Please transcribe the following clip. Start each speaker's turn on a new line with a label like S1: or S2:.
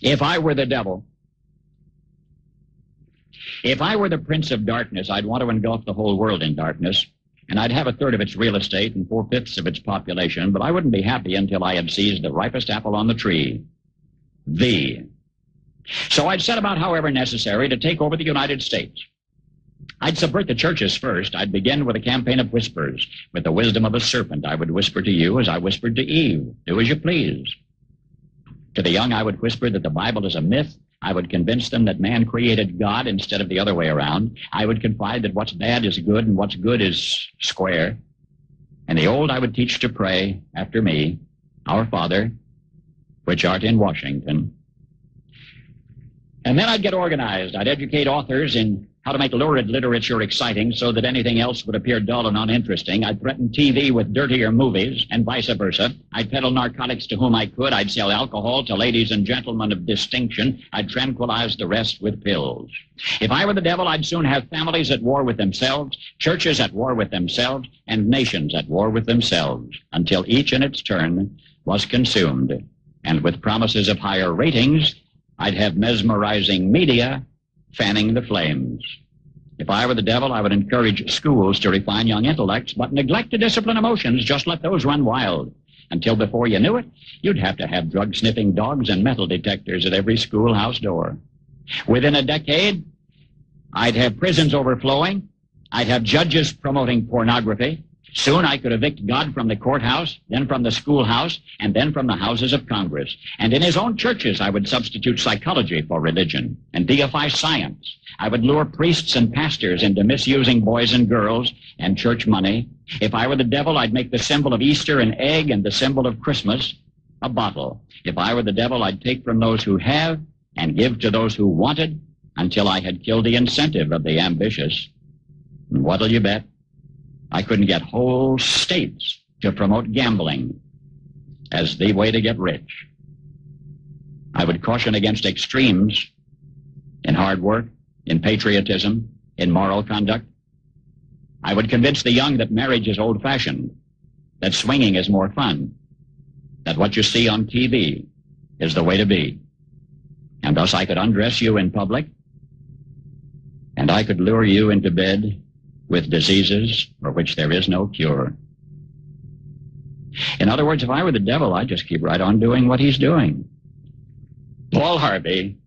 S1: If I were the devil, if I were the prince of darkness, I'd want to engulf the whole world in darkness, and I'd have a third of its real estate and 4/5 of its population, but I wouldn't be happy until I had seized the ripest apple on the tree. So I'd set about, however necessary, to take over the United States. I'd subvert the churches first. I'd begin with a campaign of whispers. With the wisdom of a serpent, I would whisper to you as I whispered to Eve, do as you please. To the young, I would whisper that the Bible is a myth. I would convince them that man created God instead of the other way around. I would confide that what's bad is good and what's good is square. And the old I would teach to pray after me, Our Father, which art in Washington. And then I'd get organized. I'd educate authors in how to make lurid literature exciting so that anything else would appear dull and uninteresting. I'd threaten TV with dirtier movies and vice versa. I'd peddle narcotics to whom I could. I'd sell alcohol to ladies and gentlemen of distinction. I'd tranquilize the rest with pills. If I were the devil, I'd soon have families at war with themselves, churches at war with themselves, and nations at war with themselves, until each in its turn was consumed. And with promises of higher ratings, I'd have mesmerizing media fanning the flames. If I were the devil, I would encourage schools to refine young intellects, but neglect to discipline emotions. Just let those run wild. Until before you knew it, you'd have to have drug-sniffing dogs and metal detectors at every schoolhouse door. Within a decade, I'd have prisons overflowing. I'd have judges promoting pornography. Soon I could evict God from the courthouse, then from the schoolhouse, and then from the houses of Congress. And in his own churches, I would substitute psychology for religion and deify science. I would lure priests and pastors into misusing boys and girls and church money. If I were the devil, I'd make the symbol of Easter an egg and the symbol of Christmas a bottle. If I were the devil, I'd take from those who have and give to those who wanted until I had killed the incentive of the ambitious. And what'll you bet? I couldn't get whole states to promote gambling as the way to get rich. I would caution against extremes in hard work, in patriotism, in moral conduct. I would convince the young that marriage is old-fashioned, that swinging is more fun, that what you see on TV is the way to be. And thus I could undress you in public, and I could lure you into bed with diseases for which there is no cure. In other words, if I were the devil, I'd just keep right on doing what he's doing. Paul Harvey,